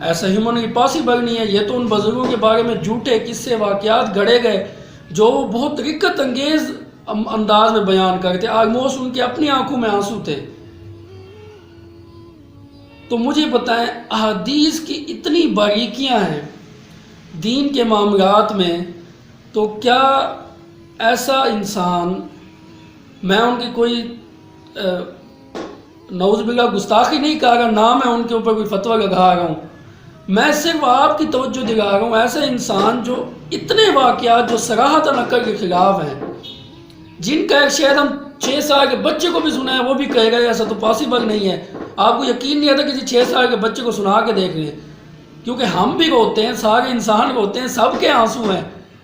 ایسا humanly possible نہیں ہے. یہ تو ان بزرگوں کے بارے میں جھوٹے قصے واقعات گھڑے گئے جو بہت رقت انگیز انداز میں بیان کرتے، آلموسٹ ان کی اپنی آنکھوں میں آنسو تھے. تو مجھے بتائیں، احادیث کی اتنی باریکیاں ہیں دین کے معاملات میں، تو کیا ایسا انسان، میں ان کی کوئی نعوذ باللہ گستاخی نہیں کہہ رہا، نہ میں ان کے اوپر کوئی فتویٰ لگا رہا ہوں، میں صرف آپ کی توجہ دلا رہا ہوں، ایسا انسان جو اتنے واقعات جو صراحتاً عقل کے خلاف ہیں، جن کا ایک شاید ہم 6 سال کے بچے کو بھی سنا ہے وہ بھی کہے گا ایسا تو پاسبل نہیں ہے. آپ کو یقین نہیں آتا کسی 6 سال کے بچے کو سنا کے دیکھ لیں، کیونکہ ہم بھی روتے ہیں، سارے انسان روتے ہیں، سب کے آنسو ہیں.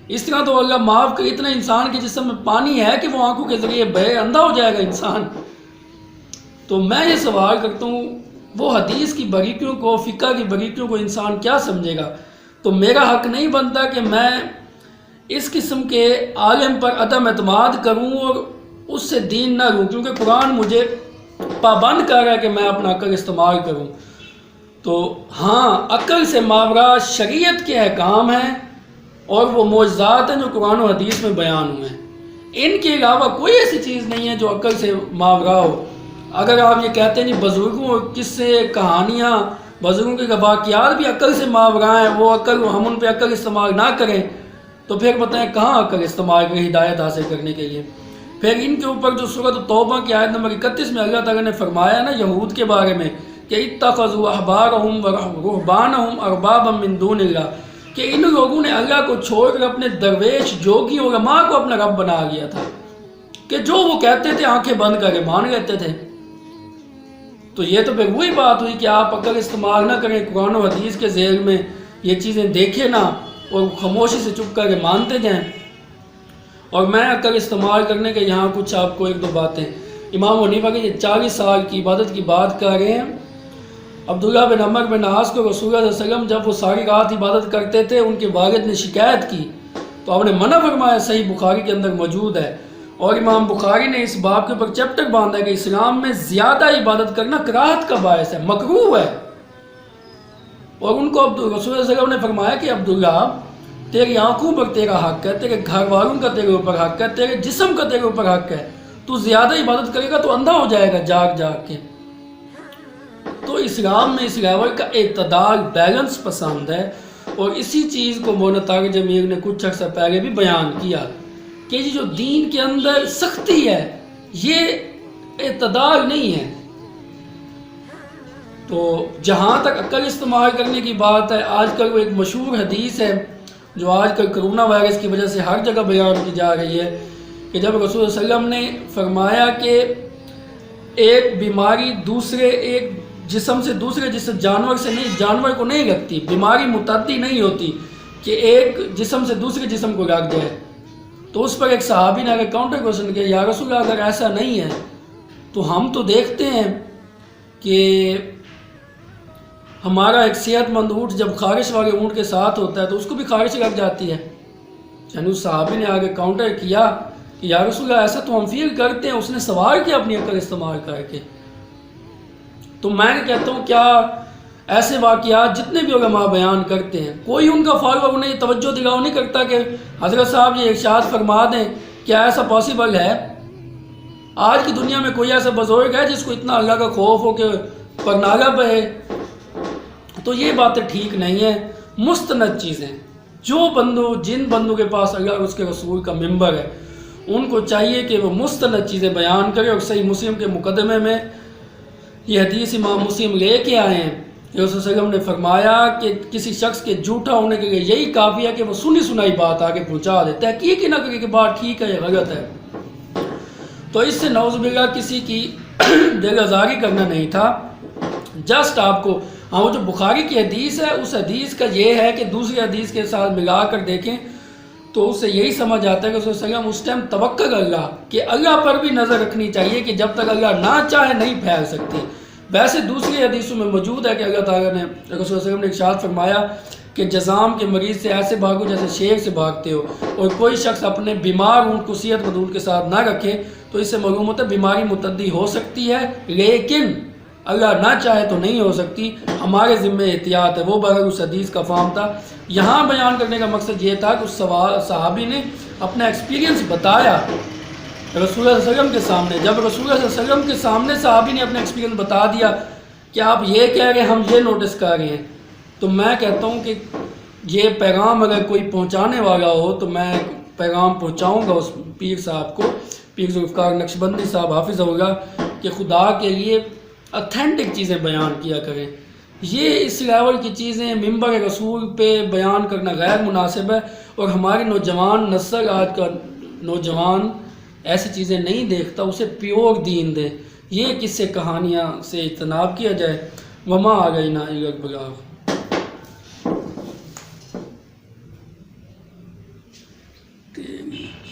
اس طرح تو اللہ معاف کرے، اتنا انسان کے جسم میں پانی ہے کہ وہ آنکھوں کے ذریعے بہے اندھا ہو جائے گا انسان. تو میں یہ سوال کرتا ہوں، وہ حدیث کی باریکیوں کو، فقہ کی باریکیوں کو انسان کیا سمجھے گا؟ تو میرا حق نہیں بنتا کہ میں اس قسم کے عالم پر عدم اعتماد کروں اور اس سے دین نہ لوں، کیونکہ قرآن مجھے پابند کر رہا ہے کہ میں اپنا عقل استعمال کروں. تو ہاں، عقل سے ماورا شریعت کے احکام ہیں اور وہ معجزات ہیں جو قرآن و حدیث میں بیان ہوئے ہیں. ان کے علاوہ کوئی ایسی چیز نہیں ہے جو عقل سے ماورا ہو. اگر آپ یہ کہتے ہیں نہیں بزرگوں قصے کہانیاں، بزرگوں کے واقعات بھی عقل سے ماورا ہیں، وہ عقل، ہم ان پہ عقل استعمال نہ کریں، تو پھر بتائیں کہاں عقل استعمال کریں ہدایت حاصل کرنے کے لیے؟ پھر ان کے اوپر جو سورۃ توبہ کی آیت نمبر 31 میں اللہ تعالیٰ نے فرمایا نا یہود کے بارے میں کہ اتخذوا احبارهم ورهبانهم اربابا من دون اللہ، کہ ان لوگوں نے اللہ کو چھوڑ کر اپنے درویش، جوگی اور علماء کو اپنا رب بنا لیا تھا، کہ جو وہ کہتے تھے آنکھیں بند کر کے مان لیتے تھے. تو یہ تو پھر وہی بات ہوئی کہ آپ عقل استعمال نہ کریں، قرآن و حدیث کے ذیل میں یہ چیزیں دیکھیں نہ اور خاموشی سے چپ کر کے مانتے جائیں. اور میں عقل استعمال کرنے کے یہاں کچھ آپ کو 1-2 باتیں، امام حنیفہ کے یہ 40 سال کی عبادت کی بات کر رہے ہیں. عبداللہ بن عمر بن عاص کو رسول اللہ صلی اللہ علیہ وسلم جب وہ ساری رات عبادت کرتے تھے، ان کے والد نے شکایت کی تو آپ نے منع فرمایا، صحیح بخاری کے اندر موجود ہے. اور امام بخاری نے اس باب کے اوپر چیپٹر باندھا ہے کہ اسلام میں زیادہ عبادت کرنا کراہت کا باعث ہے، مکروہ ہے. اور ان کو رسول اللہ صلی اللہ علیہ وسلم نے فرمایا کہ عبداللہ، تیری آنکھوں پر تیرا حق ہے، تیرے گھر والوں کا تیرے اوپر حق ہے، تیرے جسم کا تیرے اوپر حق ہے، تو زیادہ عبادت کرے گا تو اندھا ہو جائے گا جاگ جاگ کے. تو اسلام میں اس لیول کا اعتدال، بیلنس پسند ہے. اور اسی چیز کو مولانا طارق جمیل نے کچھ عرصہ پہلے بھی بیان کیا کہ یہ جو دین کے اندر سختی ہے یہ اعتدال نہیں ہے. تو جہاں تک عقل استعمال کرنے کی بات ہے، آج کل وہ ایک مشہور حدیث ہے جو آج کل کرونا وائرس کی وجہ سے ہر جگہ بیان کی جا رہی ہے کہ جب رسول صلی اللہ علیہ وسلم نے فرمایا کہ ایک بیماری دوسرے ایک جسم سے دوسرے جسم، جانور سے نہیں، جانور کو نہیں لگتی، بیماری متعدی نہیں ہوتی کہ ایک جسم سے دوسرے جسم کو لگ جائے. تو اس پر ایک صحابی نے اگر کاؤنٹر کوشچن کیا، یا رسول اللہ اگر ایسا نہیں ہے تو ہم تو دیکھتے ہیں کہ ہمارا ایک صحت مند اونٹ جب خارش والے اونٹ کے ساتھ ہوتا ہے تو اس کو بھی خارش لگ جاتی ہے. یعنی اس صحابی نے آگے کاؤنٹر کیا کہ یا رسول اللہ ایسا تو ہم فیل کرتے ہیں. اس نے سوال کیا اپنی عقل استعمال کر کے. تو میں کہتا ہوں کیا ایسے واقعات جتنے بھی علماء بیان کرتے ہیں کوئی ان کا فالو انہیں یہ توجہ دلاؤ نہیں کرتا کہ حضرت صاحب یہ ارشاد فرما دیں کیا ایسا پاسبل ہے؟ آج کی دنیا میں کوئی ایسا بزرگ ہے جس کو اتنا اللہ کا خوف ہو کہ پرناگا بہے؟ تو یہ باتیں ٹھیک نہیں ہیں. مستند چیزیں جن بندوں کے پاس اللہ اور اس کے رسول کا منبر ہے ان کو چاہیے کہ وہ مستند چیزیں بیان کرے. اور صحیح مسلم کے مقدمے میں یہ حدیث امام مسلم لے کے آئے ہیں کہ رسول صلی اللہ علیہ وسلم نے فرمایا کہ کسی شخص کے جھوٹا ہونے کے لیے یہی کافی ہے کہ وہ سنی سنائی بات آگے پہنچا دے، تحقیق ہی نہ کرے کہ بات ٹھیک ہے یا غلط ہے. تو اس سے نعوذ باللہ کسی کی دل آزاری کرنا نہیں تھا. جسٹ آپ کو وہ جو بخاری کی حدیث ہے اس حدیث کا یہ ہے کہ دوسری حدیث کے ساتھ ملا کر دیکھیں تو اس سے یہی سمجھ آتا ہے کہ رسول صلی اللہ علیہ وسلم اس ٹائم توکل اللہ کہ اللہ پر بھی نظر رکھنی چاہیے کہ جب تک اللہ نہ چاہے نہیں پھیل سکتی. ویسے دوسری حدیثوں میں موجود ہے کہ اللہ تعالیٰ نے رسول صلی اللہ علیہ وسلم نے ارشاد فرمایا کہ جزام کے مریض سے ایسے بھاگو جیسے شیر سے بھاگتے ہو. اور کوئی شخص اپنے بیمار اونٹ کو صحت مند اونٹ کے ساتھ نہ رکھے تو اس سے معلوم ہوتا ہے بیماری متعدی ہو سکتی ہے لیکن اللہ نہ چاہے تو نہیں ہو سکتی، ہمارے ذمے احتیاط ہے۔ وہ بغیر اس حدیث کا فہم تھا۔ یہاں بیان کرنے کا مقصد یہ تھا کہ اس صحابی نے اپنا ایکسپیرینس بتایا رسول اللہ صلی اللہ علیہ وسلم کے سامنے۔ جب رسول اللہ صلی اللہ علیہ وسلم کے سامنے صحابی نے اپنا ایکسپیرینس بتا دیا کہ آپ یہ کہہ رہے ہیں، ہم یہ نوٹس کر رہے ہیں، تو میں کہتا ہوں کہ یہ پیغام اگر کوئی پہنچانے والا ہو تو میں پیغام پہنچاؤں گا اس پیر صاحب کو، پیر ذوالفقار نقشبندی صاحب حافظ ہوگا، کہ خدا کے لیے اتھینٹک چیزیں بیان کیا کریں۔ یہ اس لیول کی چیزیں ممبر رسول پہ بیان کرنا غیر مناسب ہے، اور ہماری نوجوان نسل، آج کا نوجوان ایسی چیزیں نہیں دیکھتا، اسے پیور دین دے۔ یہ قصے کہانیاں سے اجتناب کیا جائے۔ وما علینا الا البلاغ۔